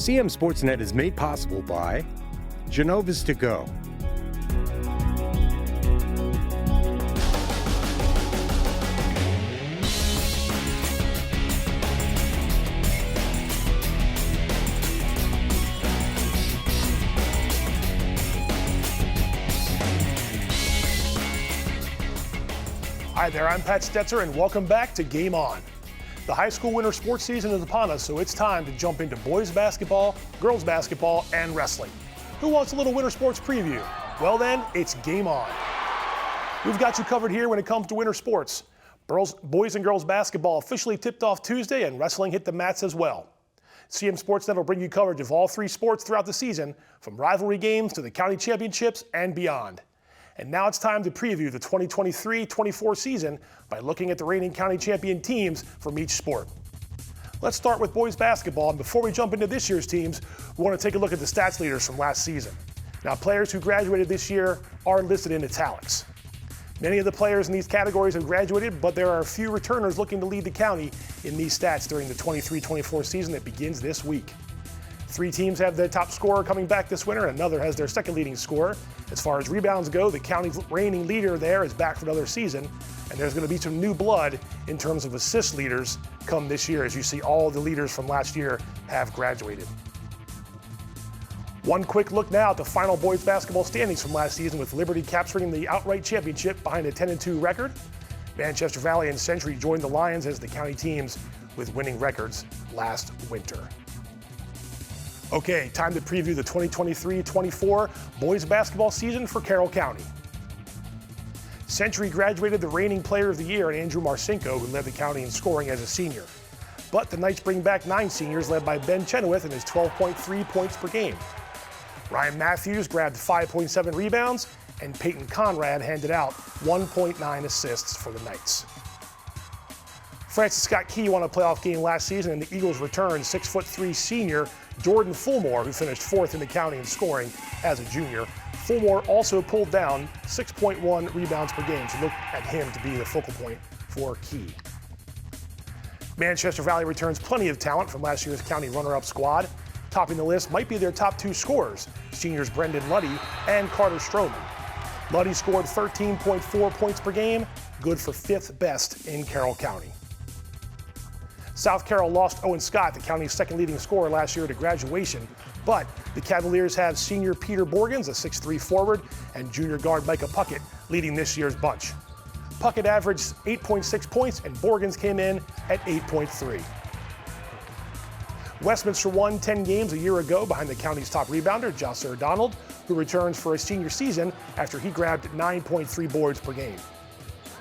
CMSportsNet is made possible by Genova's To Go. Hi there, I'm Pat Stetzer, and welcome back to Game On. The high school winter sports season is upon us, so it's time to jump into boys basketball, girls basketball, and wrestling. Who wants a little winter sports preview? Well then, it's Game On. We've got you covered here when it comes to winter sports. Boys and girls basketball officially tipped off Tuesday, and wrestling hit the mats as well. CMSportsNet will bring you coverage of all three sports throughout the season, from rivalry games to the county championships and beyond. And now it's time to preview the 2023-24 season by looking at the reigning county champion teams from each sport. Let's start with boys basketball, and before we jump into this year's teams, we want to take a look at the stats leaders from last season. Now, players who graduated this year are listed in italics. Many of the players in these categories have graduated, but there are a few returners looking to lead the county in these stats during the 23-24 season that begins this week. 3 teams have their top scorer coming back this winter, and another has their second leading scorer. As far as rebounds go, the county's reigning leader there is back for another season, and there's going to be some new blood in terms of assist leaders come this year, as you see all the leaders from last year have graduated. One quick look now at the final boys basketball standings from last season, with Liberty capturing the outright championship behind a 10-2 record. Manchester Valley and Century joined the Lions as the county teams with winning records last winter. Okay, time to preview the 2023-24 boys basketball season for Carroll County. Century graduated the reigning player of the year, Andrew Marcinko, who led the county in scoring as a senior. But the Knights bring back 9 seniors, led by Ben Chenoweth and his 12.3 points per game. Ryan Matthews grabbed 5.7 rebounds, and Peyton Conrad handed out 1.9 assists for the Knights. Francis Scott Key won a playoff game last season, and the Eagles returned 6'3" senior Jordan Fulmore, who finished 4th in the county in scoring as a junior. Fulmore also pulled down 6.1 rebounds per game, so look at him to be the focal point for Key. Manchester Valley returns plenty of talent from last year's county runner-up squad. Topping the list might be their top 2 scorers, seniors Brendan Luddy and Carter Stroman. Luddy scored 13.4 points per game, good for 5th best in Carroll County. South Carroll lost Owen Scott, the county's second leading scorer last year, to graduation, but the Cavaliers have senior Peter Borgens, a 6'3" forward, and junior guard Micah Puckett leading this year's bunch. Puckett averaged 8.6 points, and Borgens came in at 8.3. Westminster won 10 games a year ago behind the county's top rebounder, Josser Donald, who returns for a senior season after he grabbed 9.3 boards per game.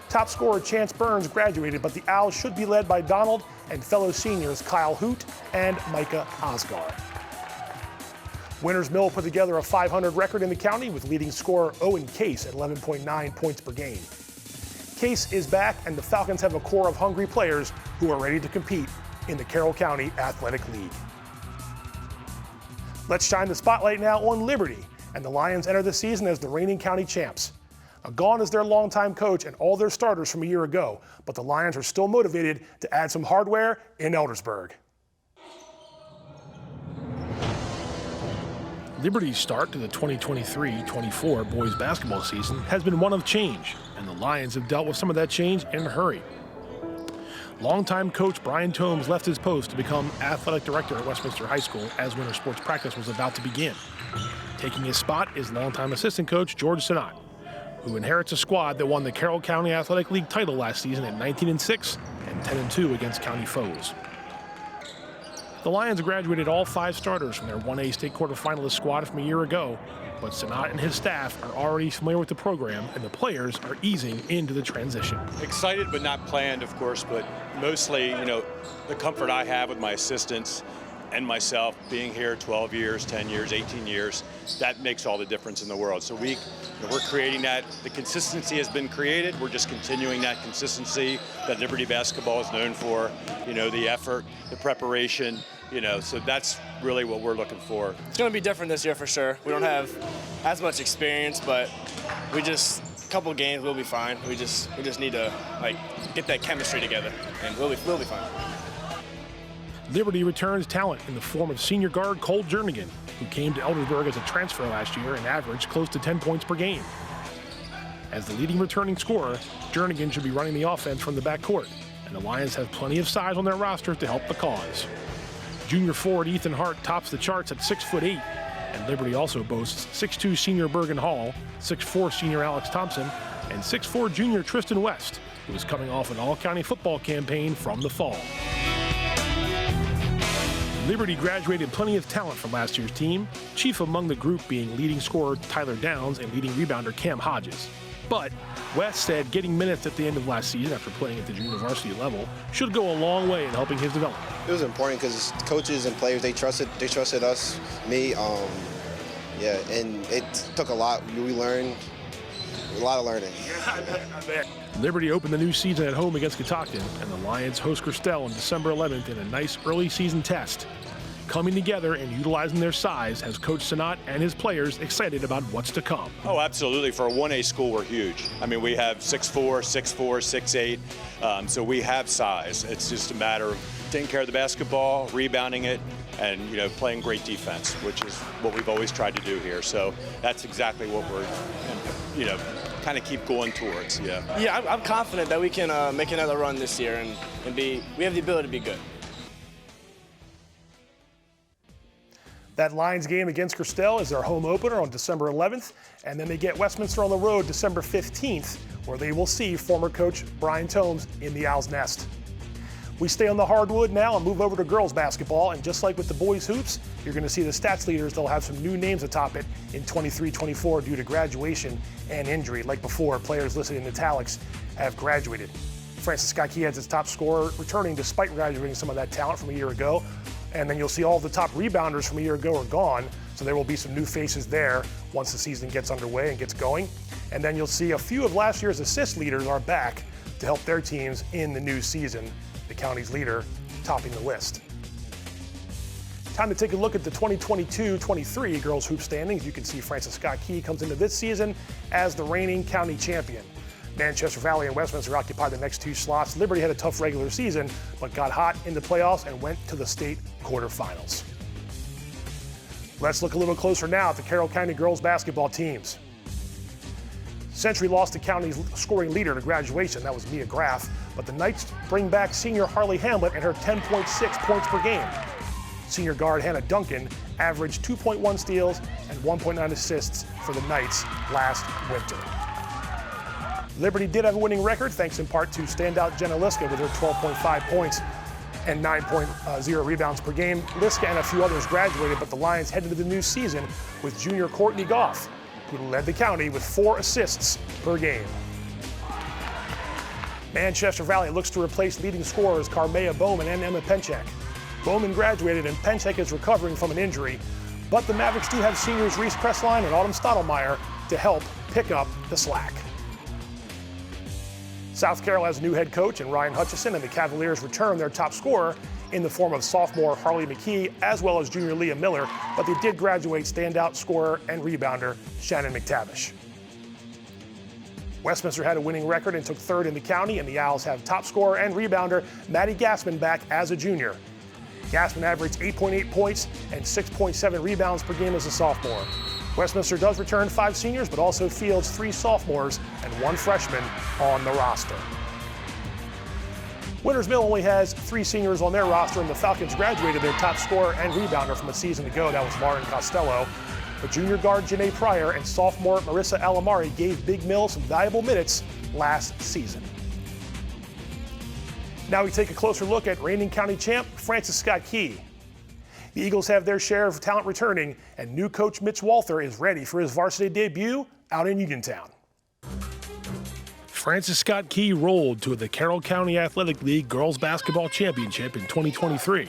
Top scorer Chance Burns graduated, but the Owls should be led by Donald and fellow seniors Kyle Hoot and Micah Osgar. Winners Mill put together a 500 record in the county with leading scorer Owen Case at 11.9 points per game. Case is back, and the Falcons have a core of hungry players who are ready to compete in the Carroll County Athletic League. Let's shine the spotlight now on Liberty, and the Lions enter the season as the reigning county champs. Gone is their longtime coach and all their starters from a year ago, but the Lions are still motivated to add some hardware in Eldersburg. Liberty's start to the 2023-24 boys basketball season has been one of change, and the Lions have dealt with some of that change in a hurry. Longtime coach Brian Tomes left his post to become athletic director at Westminster High School as winter sports practice was about to begin. Taking his spot is longtime assistant coach George Sinat, who inherits a squad that won the Carroll County Athletic League title last season at 19-6 and 10-2 against county foes. The Lions graduated all 5 starters from their 1A state quarterfinalist squad from a year ago, but Sinat and his staff are already familiar with the program, and the players are easing into the transition. Excited but not planned, of course, but mostly, the comfort I have with my assistants and myself being here 12 years, 10 years, 18 years, that makes all the difference in the world. So we're creating that. The consistency has been created. We're just continuing that consistency that Liberty basketball is known for, the effort, the preparation, so that's really what we're looking for. It's going to be different this year for sure. We don't have as much experience, but a couple games we'll be fine. We just need to get that chemistry together, and we'll be fine. Liberty returns talent in the form of senior guard Cole Jernigan, who came to Eldersburg as a transfer last year and averaged close to 10 points per game. As the leading returning scorer, Jernigan should be running the offense from the backcourt, and the Lions have plenty of size on their roster to help the cause. Junior forward Ethan Hart tops the charts at 6'8", and Liberty also boasts 6'2" senior Bergen Hall, 6'4" senior Alex Thompson, and 6'4" junior Tristan West, who is coming off an all-county football campaign from the fall. Liberty graduated plenty of talent from last year's team, chief among the group being leading scorer Tyler Downs and leading rebounder Cam Hodges. But West said getting minutes at the end of last season after playing at the junior varsity level should go a long way in helping his development. It was important because coaches and players, they trusted us, me, and it took a lot. We learned a lot of learning. I bet. Liberty opened the new season at home against Catoctin, and the Lions host Christelle on December 11th in a nice early season test. Coming together and utilizing their size has Coach Sanat and his players excited about what's to come. Oh, absolutely. For a 1A school, we're huge. I mean, we have 6'4", 6'4", 6'8", so we have size. It's just a matter of taking care of the basketball, rebounding it, and playing great defense, which is what we've always tried to do here. So that's exactly what we're, kind of keep going towards. Yeah, I'm confident that we can make another run this year and we have the ability to be good. That Lions game against Christelle is their home opener on December 11th, and then they get Westminster on the road December 15th, where they will see former coach Brian Tomes in the Owl's Nest. We stay on the hardwood now and move over to girls basketball, and just like with the boys hoops, you're going to see the stats leaders. They'll have some new names atop it in 23-24 due to graduation and injury. Like before, players listed in italics have graduated. Francis Scott Key has its top scorer returning despite graduating some of that talent from a year ago. And then you'll see all the top rebounders from a year ago are gone, so there will be some new faces there once the season gets underway and gets going. And then you'll see a few of last year's assist leaders are back to help their teams in the new season, the county's leader topping the list. Time to take a look at the 2022-23 girls hoop standings. You can see Francis Scott Key comes into this season as the reigning county champion. Manchester Valley and Westminster occupy the next two slots. Liberty had a tough regular season, but got hot in the playoffs and went to the state quarterfinals. Let's look a little closer now at the Carroll County girls basketball teams. Century lost the county's scoring leader to graduation. That was Mia Graff, but the Knights bring back senior Harley Hamlet and her 10.6 points per game. Senior guard Hannah Duncan averaged 2.1 steals and 1.9 assists for the Knights last winter. Liberty did have a winning record, thanks in part to standout Jenna Liska with her 12.5 points and 9.0 rebounds per game. Liska and a few others graduated, but the Lions headed into the new season with junior Courtney Goff, who led the county with 4 assists per game. Manchester Valley looks to replace leading scorers Carmea Bowman and Emma Penchak. Bowman graduated and Penchak is recovering from an injury, but the Mavericks do have seniors Reese Pressline and Autumn Stottlemyre to help pick up the slack. South Carroll has a new head coach in Ryan Hutchison, and the Cavaliers return their top scorer in the form of sophomore Harley McKee, as well as junior Leah Miller, but they did graduate standout scorer and rebounder Shannon McTavish. Westminster had a winning record and took third in the county, and the Owls have top scorer and rebounder Maddie Gassman back as a junior. Gassman averaged 8.8 points and 6.7 rebounds per game as a sophomore. Westminster does return 5 seniors, but also fields 3 sophomores and 1 freshman on the roster. Winters Mill only has 3 seniors on their roster, and the Falcons graduated their top scorer and rebounder from a season ago. That was Lauren Costello. But junior guard Janae Pryor and sophomore Marissa Alamari gave Big Mill some valuable minutes last season. Now we take a closer look at reigning county champ Francis Scott Key. The Eagles have their share of talent returning, and new coach Mitch Walther is ready for his varsity debut out in Uniontown. Francis Scott Key rolled to the Carroll County Athletic League Girls Basketball Championship in 2023.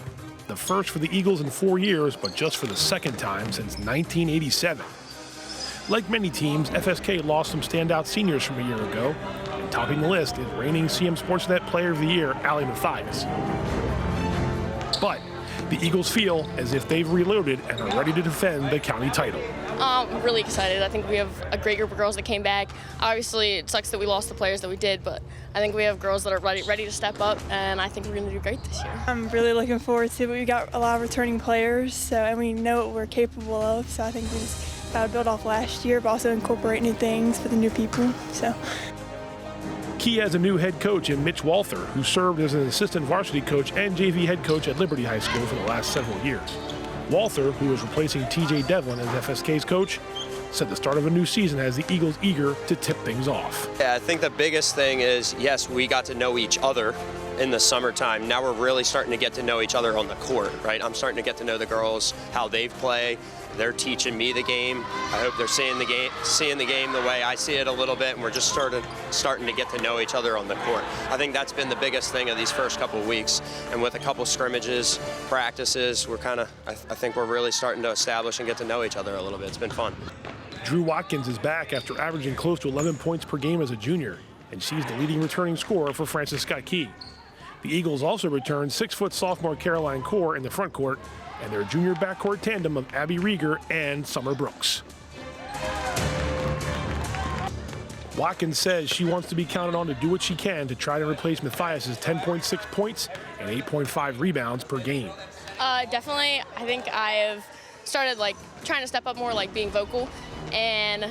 The first for the Eagles in 4 years, but just for the second time since 1987. Like many teams, FSK lost some standout seniors from a year ago, and topping the list is reigning CMSportsNet Player of the Year, Allie Mathias. But The Eagles feel as if they've reloaded and are ready to defend the county title. I'm really excited. I think we have a great group of girls that came back. Obviously, it sucks that we lost the players that we did, but I think we have girls that are ready to step up, and I think we're going to do great this year. I'm really looking forward to it. We got a lot of returning players, and we know what we're capable of, so I think we just got to build off last year, but also incorporate new things for the new people. Key has a new head coach in Mitch Walther, who served as an assistant varsity coach and JV head coach at Liberty High School for the last several years. Walther, who is replacing TJ Devlin as FSK's coach, said the start of a new season has the Eagles eager to tip things off. Yeah, I think the biggest thing is, yes, we got to know each other in the summertime. Now we're really starting to get to know each other on the court, right? I'm starting to get to know the girls, how they play. They're teaching me the game. I hope they're seeing the game the way I see it a little bit, and we're just starting to get to know each other on the court. I think that's been the biggest thing of these first couple of weeks. And with a couple scrimmages, practices, I think we're really starting to establish and get to know each other a little bit. It's been fun. Drew Watkins is back after averaging close to 11 points per game as a junior, and she's the leading returning scorer for Francis Scott Key. The Eagles also returned 6-foot sophomore Caroline Core in the front court, and their junior backcourt tandem of Abby Rieger and Summer Brooks. Watkins says she wants to be counted on to do what she can to try to replace Matthias's 10.6 points and 8.5 rebounds per game. Definitely, I think I have started trying to step up more, being vocal, and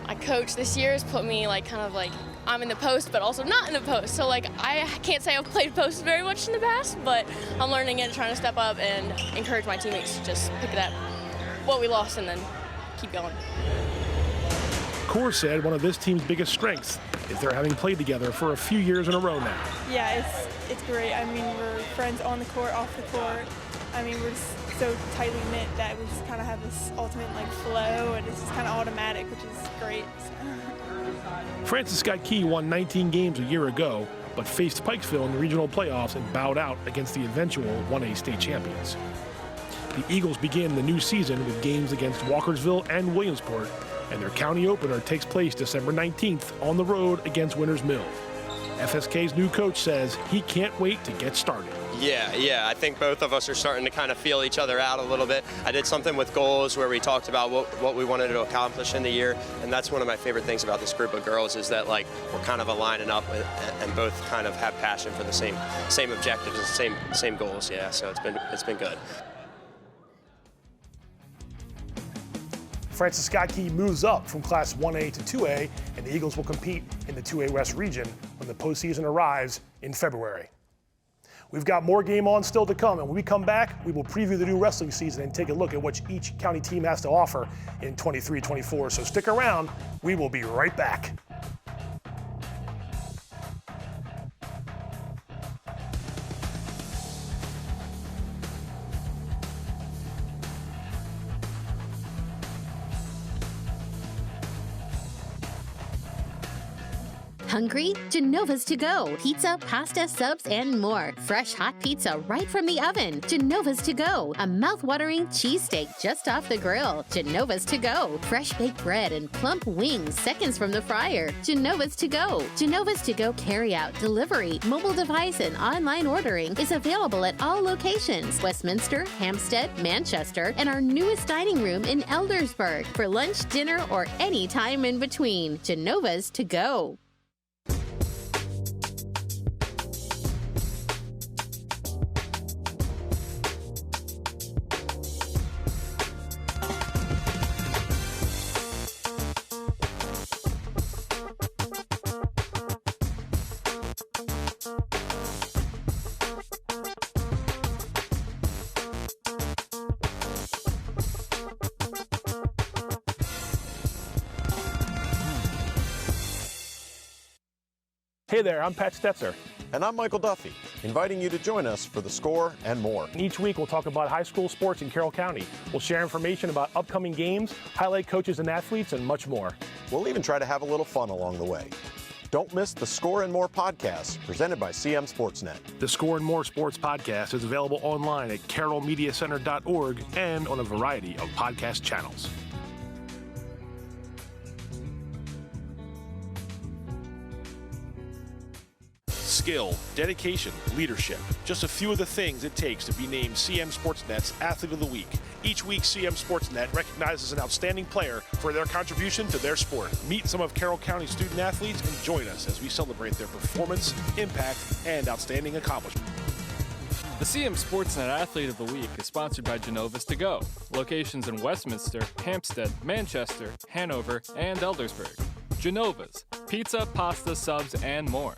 my coach this year has put me I'm in the post, but also not in the post. So I can't say I've played post very much in the past, but I'm learning it and trying to step up and encourage my teammates to just pick it up what we lost and then keep going. Core said one of this team's biggest strengths is they're having played together for a few years in a row now. Yeah, it's great. I mean, we're friends on the court, off the court. I mean, we're just so tightly knit that we just kind of have this ultimate flow, and it's just kind of automatic, which is great. Francis Scott Key won 19 games a year ago, but faced Pikesville in the regional playoffs and bowed out against the eventual 1A state champions. The Eagles begin the new season with games against Walkersville and Williamsport, and their county opener takes place December 19th on the road against Winters Mill. FSK's new coach says he can't wait to get started. Yeah, I think both of us are starting to kind of feel each other out a little bit. I did something with goals where we talked about what we wanted to accomplish in the year, and that's one of my favorite things about this group of girls is that we're kind of aligning up and both kind of have passion for the same objectives and same goals. Yeah, so it's been good. Francis Scott Key moves up from Class 1A to 2A, and the Eagles will compete in the 2A West region when the postseason arrives in February. We've got more Game On still to come, and when we come back, we will preview the new wrestling season and take a look at what each county team has to offer in 23-24. So stick around. We will be right back. Hungry? Genova's to go. Pizza, pasta, subs, and more. Fresh hot pizza right from the oven. Genova's to go. A mouth-watering cheesesteak just off the grill. Genova's to go. Fresh baked bread and plump wings seconds from the fryer. Genova's to go. Genova's to go carry-out, delivery, mobile device, and online ordering is available at all locations. Westminster, Hampstead, Manchester, and our newest dining room in Eldersburg for lunch, dinner, or any time in between. Genova's to go. Hey there, I'm Pat Stetzer. And I'm Michael Duffy, inviting you to join us for The Score and more. Each week we'll talk about high school sports in Carroll County. We'll share information about upcoming games, highlight coaches and athletes, and much more. We'll even try to have a little fun along the way. Don't miss the Score and More podcast presented by CMSportsNet. The Score and More Sports podcast is available online at carrollmediacenter.org and on a variety of podcast channels. skill, dedication, leadership. Just a few of the things it takes to be named CMSportsNet's Athlete of the Week. Each week, CMSportsNet recognizes an outstanding player for their contribution to their sport. Meet some of Carroll County student athletes and join us as we celebrate their performance, impact, and outstanding accomplishment. The CMSportsNet Athlete of the Week is sponsored by Genova's To Go, locations in Westminster, Hampstead, Manchester, Hanover, and Eldersburg. Genova's, pizza, pasta, subs, and more.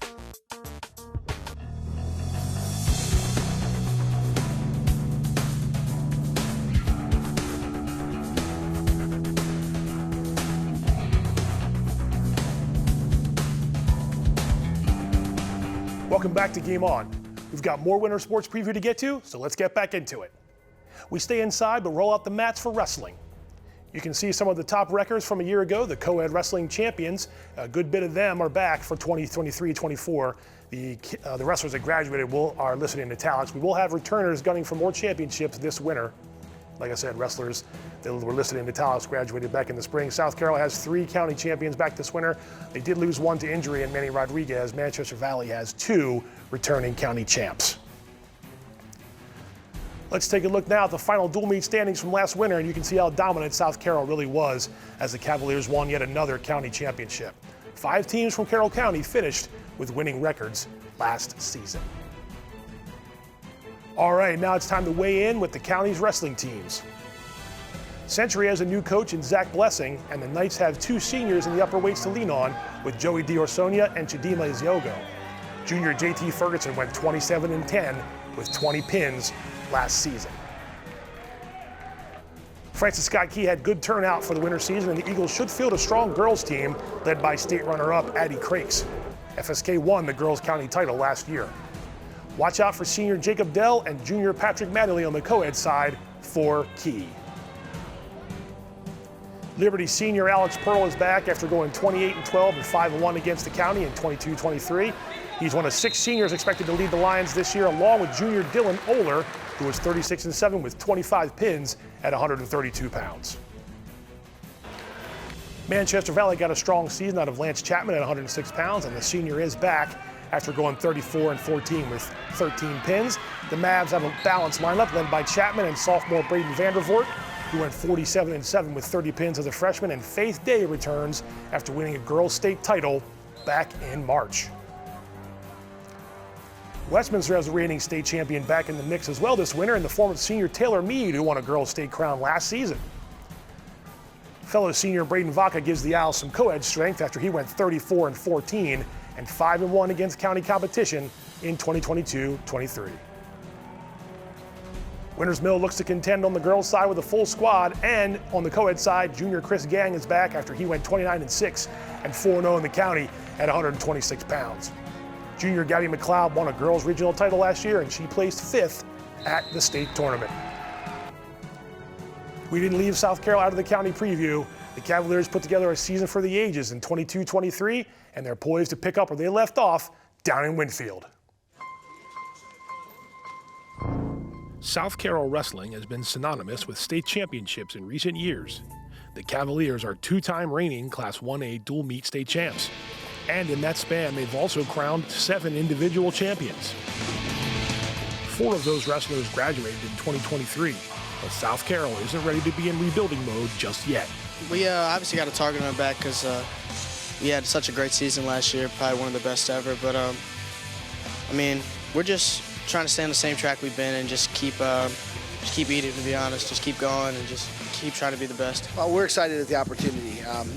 Welcome back to Game On. We've got more winter sports preview to get to, so let's get back into it. We stay inside but roll out the mats for wrestling. You can see some of the top records from a year ago, the co-ed wrestling champions. A good bit of them are back for 2023-24. The wrestlers that graduated are listed in italics. We will have returners gunning for more championships this winter. Like I said, wrestlers that were listed in italics graduated back in the spring. South Carroll has 3 county champions back this winter. They did lose 1 to injury in Manny Rodriguez. Manchester Valley has 2 returning county champs. Let's take a look now at the final dual meet standings from last winter, and you can see how dominant South Carroll really was as the Cavaliers won yet another county championship. 5 teams from Carroll County finished with winning records last season. All right, now it's time to weigh in with the county's wrestling teams. Century has a new coach in Zach Blessing, and the Knights have 2 seniors in the upper weights to lean on with Joey D'Orsonia and Chidima Iziogo. Junior JT Ferguson went 27-10 with 20 pins last season. Francis Scott Key had good turnout for the winter season, and the Eagles should field a strong girls team led by state runner-up Addie Crakes. FSK won the girls county title last year. Watch out for senior Jacob Dell and junior Patrick Mattingly on the co-ed side for Key. Liberty senior Alex Pearl is back after going 28-12 and 5-1 against the county in 22-23. He's one of 6 seniors expected to lead the Lions this year, along with junior Dylan Oler, who was 36-7 with 25 pins at 132 pounds. Manchester Valley got a strong season out of Lance Chapman at 106 pounds, and the senior is back after going 34-14 with 13 pins. The Mavs have a balanced lineup led by Chapman and sophomore Braden Vandervoort, who went 47-7 with 30 pins as a freshman, and Faith Day returns after winning a girls' state title back in March. Westminster has a reigning state champion back in the mix as well this winter in the form of senior Taylor Mead, who won a girls' state crown last season. Fellow senior Braden Vaca gives the Owls some co-ed strength after he went 34-14 and 5-1 against county competition in 2022-23. Winters Mill looks to contend on the girls' side with a full squad, and on the co-ed side, junior Chris Gang is back after he went 29-6 and 4-0 in the county at 126 pounds. Junior Gabby McLeod won a girls' regional title last year, and she placed 5th at the state tournament. We didn't leave South Carroll out of the county preview. The Cavaliers put together a season for the ages in 22-23, and they're poised to pick up where they left off down in Winfield. South Carroll wrestling has been synonymous with state championships in recent years. The Cavaliers are 2-time reigning Class 1A dual meet state champs. And in that span, they've also crowned 7 individual champions. 4 of those wrestlers graduated in 2023, but South Carroll isn't ready to be in rebuilding mode just yet. We obviously got a target on our back because we had such a great season last year, probably one of the best ever. But I mean, we're just trying to stay on the same track we've been and just keep eating, to be honest. Just keep going and just keep trying to be the best. Well, we're excited at the opportunity.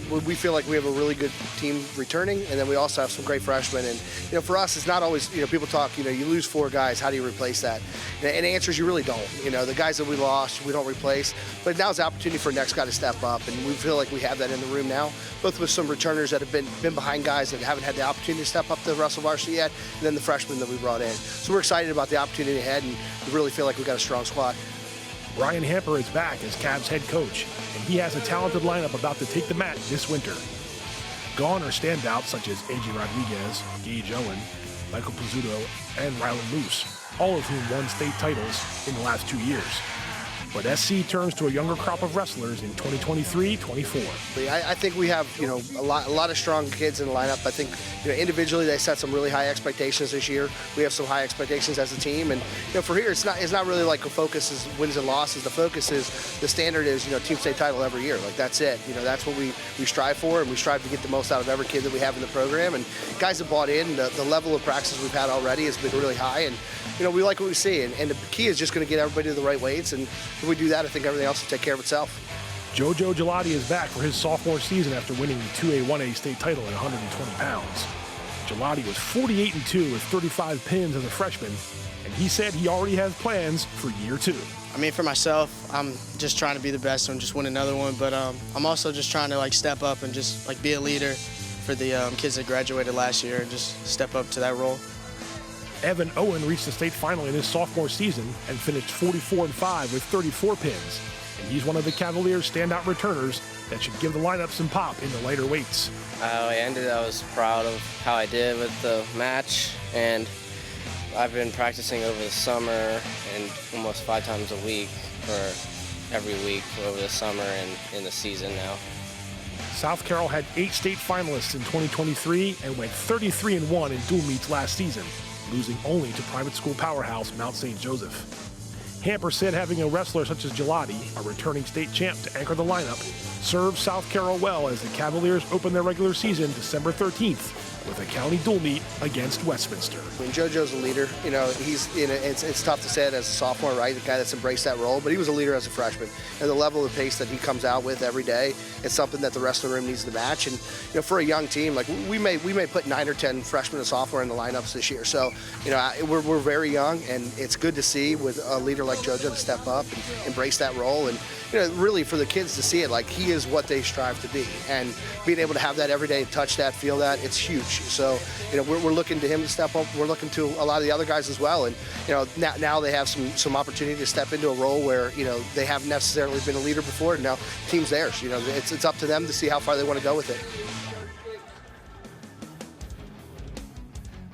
We feel like we have a really good team returning, and then we also have some great freshmen. And for us, it's not always people talk. You lose 4 guys. How do you replace that? And the answer is you really don't. The guys that we lost, we don't replace. But now's the opportunity for the next guy to step up, and we feel like we have that in the room now. Both with some returners that have been behind guys that haven't had the opportunity to step up to wrestle varsity yet, and then the freshmen that we brought in. So we're excited about the opportunity ahead, and we really feel like we've got a strong squad. Ryan Hamper is back as Cavs head coach, and he has a talented lineup about to take the mat this winter. Gone are standouts such as AJ Rodriguez, Gage Owen, Michael Pizzuto, and Rylan Moose, all of whom won state titles in the last 2 years. but SC turns to a younger crop of wrestlers in 2023-24. I think we have, a lot of strong kids in the lineup. I think, individually they set some really high expectations this year. We have some high expectations as a team, and for here it's not really like a focus is wins and losses. The focus is the standard is team state title every year. Like that's it. That's what we strive for, and we strive to get the most out of every kid that we have in the program. And guys have bought in. The level of practice we've had already has been really high, and we like what we see. And the key is just going to get everybody to the right weights, and if we do that, I think everything else will take care of itself. JoJo Gelati is back for his sophomore season after winning the 2A, 1A state title at 120 pounds. Gelati was 48-2 with 35 pins as a freshman, and he said he already has plans for year 2. I mean, for myself, I'm just trying to be the best and just win another one, but I'm also just trying to step up and just be a leader for the kids that graduated last year and just step up to that role. Evan Owen reached the state final in his sophomore season and finished 44-5 with 34 pins, and he's one of the Cavaliers' standout returners that should give the lineup some pop in the lighter weights. I was proud of how I did with the match, and I've been practicing over the summer and almost 5 times a week for every week over the summer and in the season now. South Carroll had 8 state finalists in 2023 and went 33-1 in dual meets last season, losing only to private school powerhouse Mount St. Joseph. Hamper said having a wrestler such as Gelati, a returning state champ, to anchor the lineup serves South Carroll well as the Cavaliers open their regular season December 13th with a county dual meet against Westminster. I mean, JoJo's a leader. It's tough to say it as a sophomore, right? The guy that's embraced that role, but he was a leader as a freshman. And the level of pace that he comes out with every day, it's something that the rest of the room needs to match. And for a young team, we may put 9 or 10 freshmen and sophomore in the lineups this year. So we're very young, and it's good to see with a leader like JoJo to step up and embrace that role. And really for the kids to see it, he is what they strive to be, and being able to have that every day, touch that, feel that, it's huge. So we're looking to him to step up. We're looking to a lot of the other guys as well, and now they have some opportunity to step into a role where they haven't necessarily been a leader before, and now the team's theirs. It's up to them to see how far they want to go with it.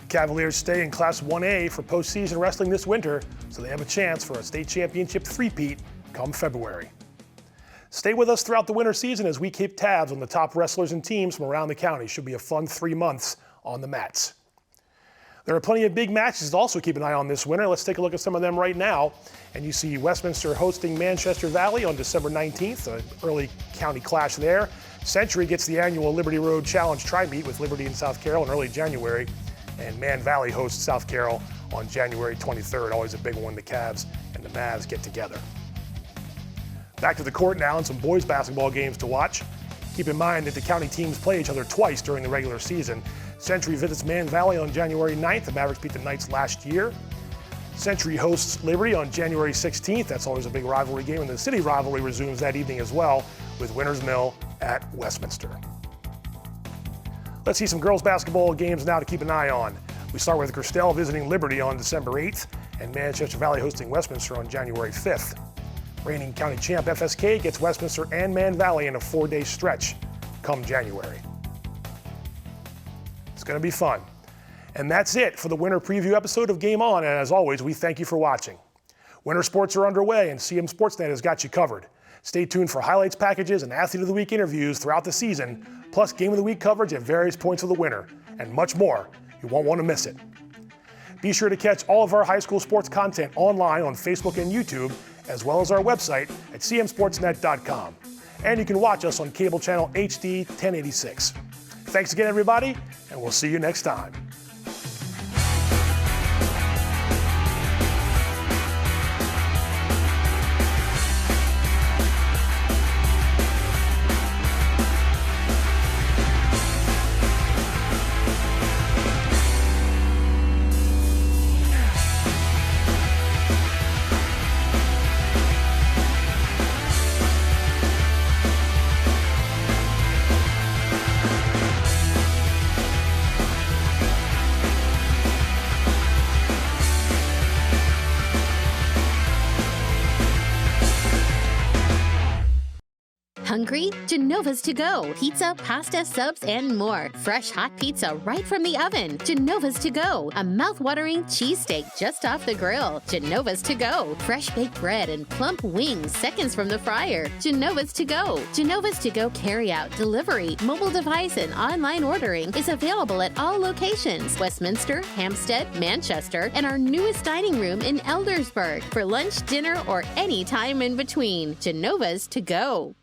Cavaliers stay in Class 1A for postseason wrestling this winter, so they have a chance for a state championship three-peat come February. Stay with us throughout the winter season as we keep tabs on the top wrestlers and teams from around the county. Should be a fun 3 months on the mats. There are plenty of big matches to also keep an eye on this winter. Let's take a look at some of them right now. And you see Westminster hosting Manchester Valley on December 19th, an early county clash there. Century gets the annual Liberty Road Challenge tri-meet with Liberty in South Carroll in early January. And Man Valley hosts South Carroll on January 23rd. Always a big one. The Cavs and the Mavs get together. Back to the court now and some boys basketball games to watch. Keep in mind that the county teams play each other twice during the regular season. Century visits Man Valley on January 9th. The Mavericks beat the Knights last year. Century hosts Liberty on January 16th. That's always a big rivalry game, and the city rivalry resumes that evening as well with Winners Mill at Westminster. Let's see some girls basketball games now to keep an eye on. We start with Christelle visiting Liberty on December 8th and Manchester Valley hosting Westminster on January 5th. Reigning county champ FSK gets Westminster and Man Valley in a 4-day stretch come January. It's going to be fun. And that's it for the winter preview episode of Game On. And as always, we thank you for watching. Winter sports are underway and CMSportsNet has got you covered. Stay tuned for highlights packages and Athlete of the Week interviews throughout the season, plus Game of the Week coverage at various points of the winter, and much more. You won't want to miss it. Be sure to catch all of our high school sports content online on Facebook and YouTube, as well as our website at cmsportsnet.com. And you can watch us on cable channel HD 1086. Thanks again, everybody, and we'll see you next time. Hungry? Genova's to go. Pizza, pasta, subs, and more. Fresh hot pizza right from the oven. Genova's to go. A mouth-watering cheesesteak just off the grill. Genova's to go. Fresh baked bread and plump wings seconds from the fryer. Genova's to go. Genova's to go carry-out, delivery, mobile device, and online ordering is available at all locations. Westminster, Hampstead, Manchester, and our newest dining room in Eldersburg for lunch, dinner, or any time in between. Genova's to go.